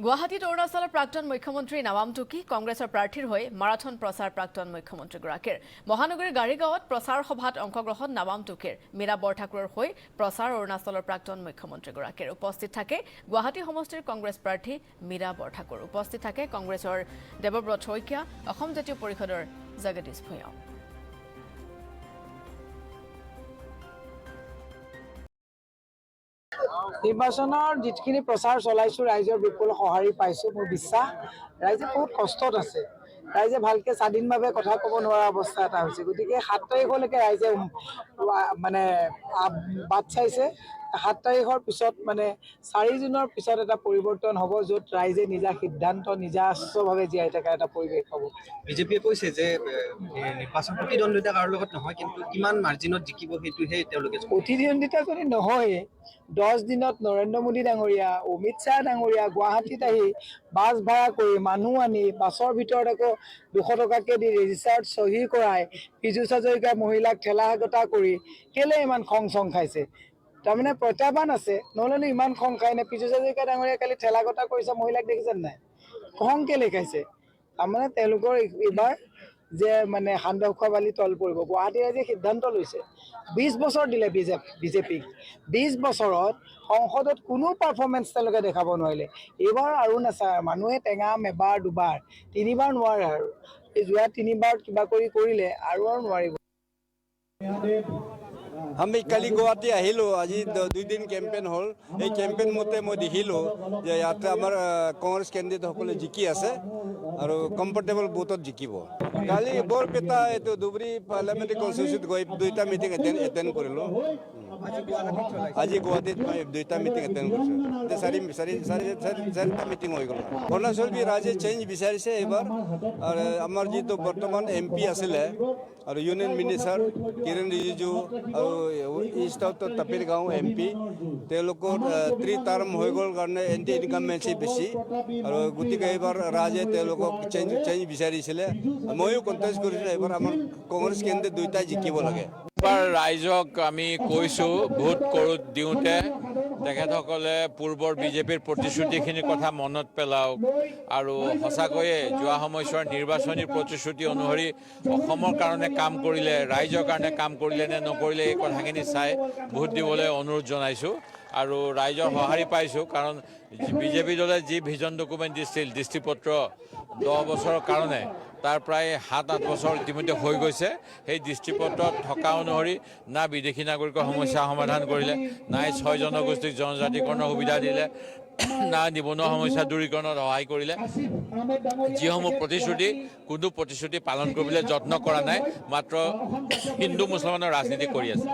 গুৱাহাটীত অৰুণাচলৰ প্ৰাক্তন মুখ্যমন্ত্ৰী নাৱাম টুকি কংগ্ৰেছৰ প্ৰাৰ্থীৰ হৈ মাৰাথন প্ৰচাৰ প্ৰাক্তন মুখ্যমন্ত্ৰীগৰাকীৰ মহানগৰীৰ গাড়ীগাঁৱত প্ৰচাৰ সভাত অংশগ্ৰহণ নাৱাম টুকিৰ মীৰা বৰঠাকুৰৰ হৈ প্ৰচাৰ অৰুণাচলৰ প্ৰাক্তন মুখ্যমন্ত্ৰীগৰাকীৰ উপস্থিত থাকে গুৱাহাটী সমষ্টিৰ কংগ্ৰেছ প্ৰাৰ্থী মীৰা বৰঠাকুৰ উপস্থিত থাকে কংগ্ৰেছৰ দেৱব্ৰত শইকীয়া অসম জাতীয় পৰিষদৰ জগদীশ ভূঞাও নিৰ্বাচনৰ যিখিনি প্ৰচাৰ চলাইছো ৰাইজৰ বিপুল সঁহাৰি পাইছো মোৰ বিশ্বাস ৰাইজে বহুত কষ্টত আছে ৰাইজে ভালকে স্বাধীনভাৱে কথা ক'ব নোৱাৰা অৱস্থা এটা হৈছে গতিকে ৭ তাৰিখলৈকে ৰাইজে মানে বাট চাইছে ৭ তাৰিখৰ পিছত মানে ৪ জুনৰ পিছত এটা পৰিৱৰ্তন হ'ব য'ত ৰাইজে নিজা সিদ্ধান্ত নিজস্বভাৱে জীয়াই থকা এটা পৰিৱেশ হ'ব বিজেপিয়ে কৈছে যে নিৰ্বাচন প্ৰতিদ্বন্দ্বিতা কাৰো লগত নহয় কিন্তু কিমান মাৰ্জিনত জিকিব সেইটোহে তেওঁলোকে প্ৰতিদ্বন্দ্বিতা যদি নহয় 10 দিনত নৰেন্দ্ৰ মোদী ডাঙৰীয়া অমিত শ্বাহ ডাঙৰীয়া গুৱাহাটীত আহি বাছ ভাড়া কৰি মানুহ আনি বাছৰ ভিতৰত আকৌ 200 টকাকে দি ৰেজিষ্টাৰত চহী কৰাই পীযুষ হাজৰিকা মহিলাক ঠেলা হেগতা কৰি কেলে ইমান খং চং খাইছে তাৰমানে প্ৰত্যাহ্বান আছে নহ'লেনো ইমান খং খাই নে পীযুষ হাজৰিকা ডাঙৰীয়া কালি ঠেলা হেগতা কৰিছে মহিলাক দেখিছেন নাই খং কেলে খাইছে তাৰমানে তেওঁলোকৰ এইবাৰ যে মানে সান্দহ খোৱা বালি তল পৰিব গুৱাহাটী ৰাইজে সিদ্ধান্ত লৈছে 20 বছৰ দিলে বিজেপিক 20 বছৰত সংসদত কোনো পাৰফৰ্মেন্স তেওঁলোকে দেখাব নোৱাৰিলে এইবাৰ আৰু নাচায় মানুহে টেঙা এবাৰ দুবাৰ তিনিবাৰ নোৱাৰে আৰু এই যোৱা তিনিবাৰ কিবা কৰিলে আৰু নোৱাৰিব আমি কালি গুৱাহাটী আহিলোঁ আজি 2 দিন কেম্পেইন হ'ল এই কেম্পেইন মতে মই দেখিলোঁ যে ইয়াতে আমাৰ কংগ্ৰেছ কেণ্ডিডেটসকলে জিকি আছে আৰু কমফৰ্টেবল বুথত জিকিব কালি বৰপেটা এইটো ধুবুৰী পাৰ্লিয়ামেণ্টাৰী কনষ্টিটিউচনত গৈ 2টা মিটিং এটেণ্ড কৰিলোঁ আজি গুৱাহাটীত মই 2টা মিটিং এটেণ্ড কৰিছোঁ 4টা মিটিং হৈ গ'ল অৰুণাচল ৰাইজে চেঞ্জ বিচাৰিছে এইবাৰ আৰু আমাৰ যিটো বৰ্তমান MP আছিলে আৰু ইউনিয়ন মিনিষ্টাৰ কিৰেণ ৰিজিজু আৰু ইষ্ট তাপিৰ গাঁও MP তেওঁলোকৰ 3 টাৰ্ম হৈ গ'ল কাৰণে এণ্টি ইনকামেঞ্চি বেছি আৰু গতিকে এইবাৰ ৰাইজে তেওঁলোকক চেঞ্জ বিচাৰিছিলে ময়ো কণ্টেষ্ট কৰিছিলোঁ এইবাৰ আমাৰ কংগ্ৰেছ কেন্দ্ৰীয় 2টাই জিকিব লাগে এবাৰ ৰাইজক আমি কৈছোঁ ভোট দিওঁতে তেখেতসকলে পূৰ্বৰ বিজেপিৰ প্ৰতিশ্ৰুতিখিনিৰ কথা মনত পেলাওক আৰু সঁচাকৈয়ে যোৱা সময়ছোৱাৰ নিৰ্বাচনী প্ৰতিশ্ৰুতি অনুসৰি অসমৰ কাৰণে কাম কৰিলে ৰাইজৰ কাৰণে কাম কৰিলে নে নকৰিলে এই কথাখিনি চাই ভোট দিবলৈ অনুৰোধ জনাইছোঁ আৰু ৰাইজৰ সঁহাৰি পাইছোঁ কাৰণ বিজেপি দলে যি ভিজন ডকুমেণ্ট দিছিল দৃষ্টিপত্ৰ 10 বছৰৰ কাৰণে তাৰ প্ৰায় 7-8 বছৰ ইতিমধ্যে হৈ গৈছে সেই দৃষ্টিপত্ৰত থকা অনুসৰি না বিদেশী নাগৰিকৰ সমস্যা সমাধান কৰিলে নাই 6 জনগোষ্ঠীক জনজাতিকৰণৰ সুবিধা দিলে না নিবনুৱা সমস্যা দূৰীকৰণত সহায় কৰিলে যিসমূহ প্ৰতিশ্ৰুতি কোনো প্ৰতিশ্ৰুতি পালন কৰিবলৈ যত্ন কৰা নাই মাত্ৰ হিন্দু মুছলমানৰ ৰাজনীতি কৰি আছে